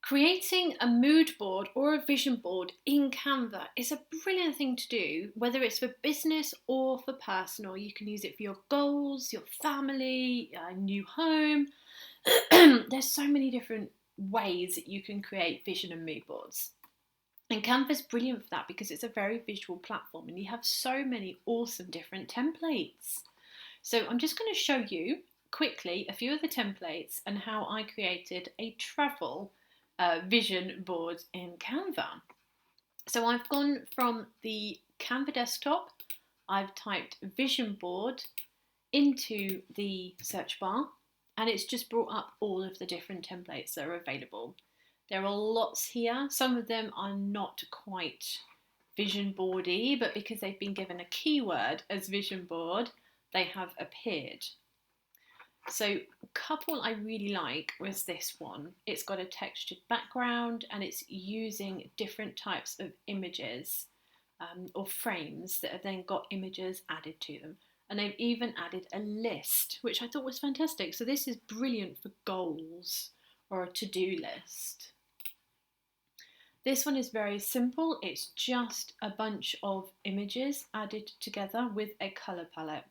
Creating a mood board or a vision board in Canva is a brilliant thing to do, whether it's for business or for personal. You can use it for your goals, your family, a new home. There's so many different ways that you can create vision and mood boards. And Canva's brilliant for that because it's a very visual platform and you have so many awesome different templates. So I'm just going to show you quickly a few of the templates and how I created a travel vision board in Canva. So I've gone from the Canva desktop, I've typed vision board into the search bar, and it's just brought up all of the different templates that are available. There are lots here. Some of them are not quite vision boardy, but because they've been given a keyword as vision board, they have appeared. So a couple I really like was this one. It's got a textured background and it's using different types of images or frames that have then got images added to them. And they've even added a list, which I thought was fantastic. So this is brilliant for goals or a to-do list. This one is very simple. It's just a bunch of images added together with a colour palette.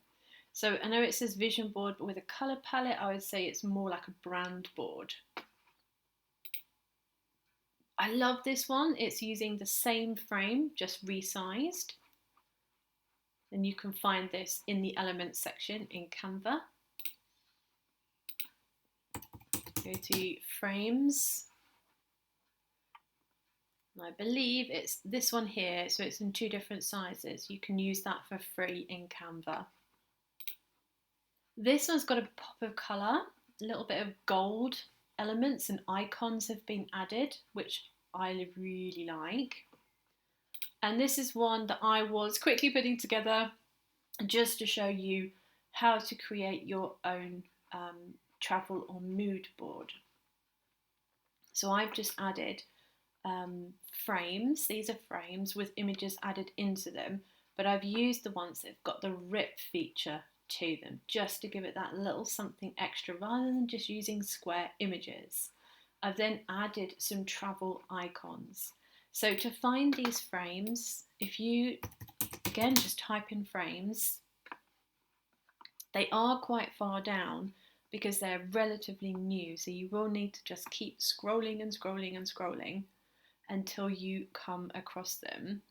So I know it says vision board, but with a colour palette, I would say it's more like a brand board. I love this one. It's using the same frame, just resized. And you can find this in the elements section in Canva. Go to frames. And I believe it's this one here, so it's in 2 different sizes. You can use that for free in Canva. This one's got a pop of colour, a little bit of gold elements and icons have been added, which I really like. And this is one that I was quickly putting together just to show you how to create your own travel or mood board. So I've just added frames. These are frames with images added into them, but I've used the ones that have got the rip feature to them just to give it that little something extra rather than just using square images. I've then added some travel icons. So to find these frames, if you again just type in frames, they are quite far down because they're relatively new, so you will need to just keep scrolling and scrolling and scrolling until you come across them.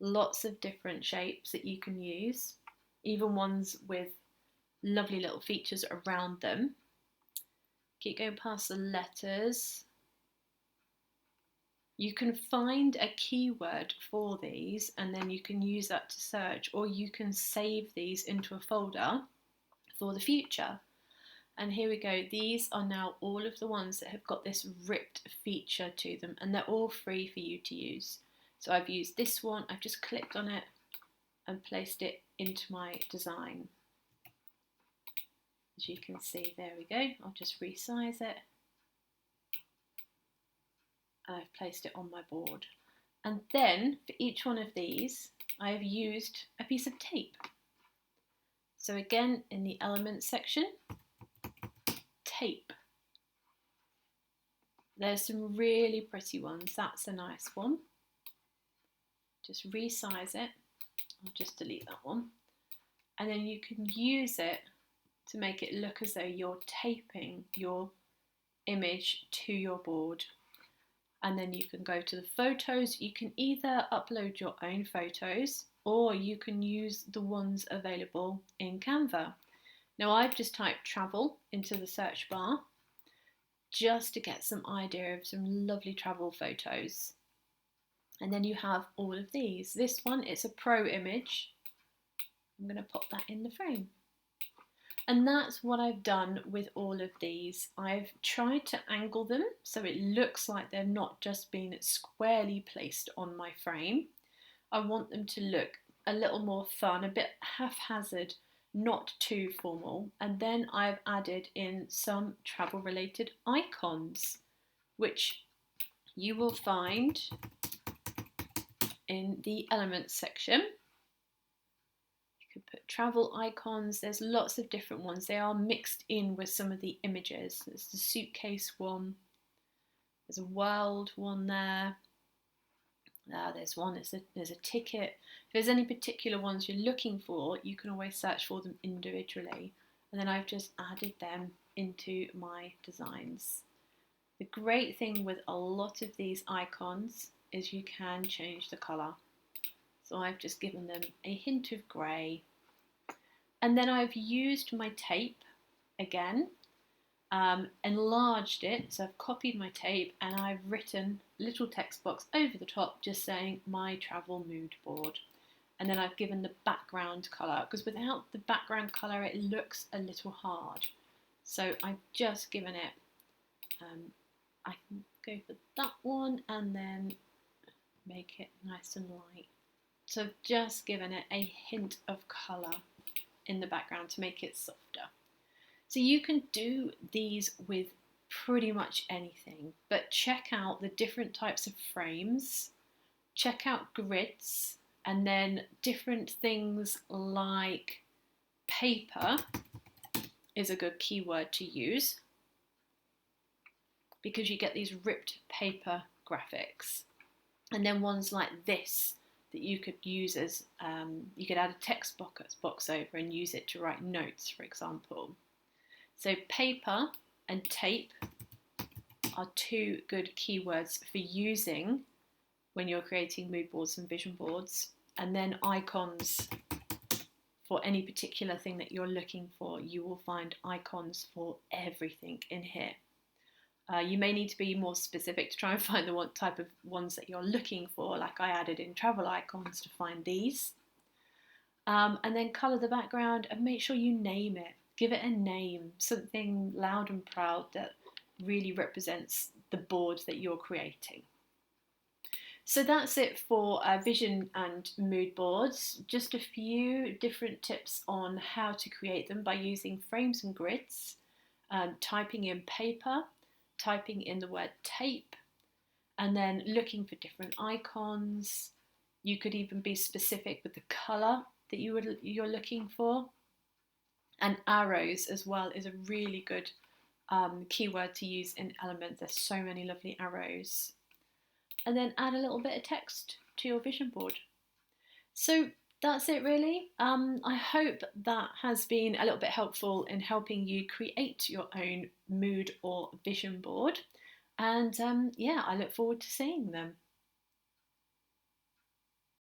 Lots of different shapes that you can use, even ones with lovely little features around them. Keep going past the letters. You can find a keyword for these and then you can use that to search, or you can save these into a folder for the future. And here we go, these are now all of the ones that have got this ripped feature to them, and they're all free for you to use. So I've used this one, I've just clicked on it and placed it into my design. As you can see, there we go, I'll just resize it. And I've placed it on my board. And then for each one of these, I've used a piece of tape. So again, in the elements section, tape. There's some really pretty ones. That's a nice one. Just resize it. I'll just delete that one. And then you can use it to make it look as though you're taping your image to your board. And then you can go to the photos. You can either upload your own photos or you can use the ones available in Canva. Now I've just typed travel into the search bar just to get some idea of some lovely travel photos. And then you have all of these. This one, it's a pro image. I'm going to pop that in the frame. And that's what I've done with all of these. I've tried to angle them so it looks like they're not just being squarely placed on my frame. I want them to look a little more fun, a bit haphazard, not too formal. And then I've added in some travel related icons, which you will find in the elements section. You could put travel icons, there's lots of different ones. They are mixed in with some of the images. There's the suitcase one, There's a world one there. There's one, there's a ticket. If there's any particular ones you're looking for, you can always search for them individually. And then I've just added them into my designs. The great thing with a lot of these icons is you can change the colour. So I've just given them a hint of grey. And then I've used my tape again, enlarged it, so I've copied my tape and I've written a little text box over the top just saying my travel mood board. And then I've given the background colour, because without the background colour it looks a little hard. So I've just given it, I can go for that one and then make it nice and light. So I've just given it a hint of colour in the background to make it softer. So you can do these with pretty much anything, but check out the different types of frames, check out grids, and then different things like paper is a good keyword to use, because you get these ripped paper graphics. And then ones like this that you could use as, you could add a text box over and use it to write notes, for example. So paper and tape are two good keywords for using when you're creating mood boards and vision boards. And then icons for any particular thing that you're looking for. You will find icons for everything in here. You may need to be more specific to try and find the type of ones that you're looking for, like I added in travel icons to find these. And then colour the background and make sure you name it. Give it a name, something loud and proud that really represents the board that you're creating. So that's it for vision and mood boards. Just a few different tips on how to create them by using frames and grids, typing in paper, typing in the word tape, and then looking for different icons. You could even be specific with the colour that you're looking for. And arrows as well is a really good keyword to use in Elements. There's so many lovely arrows. And then add a little bit of text to your vision board. So that's it really. I hope that has been a little bit helpful in helping you create your own mood or vision board. And yeah, I look forward to seeing them.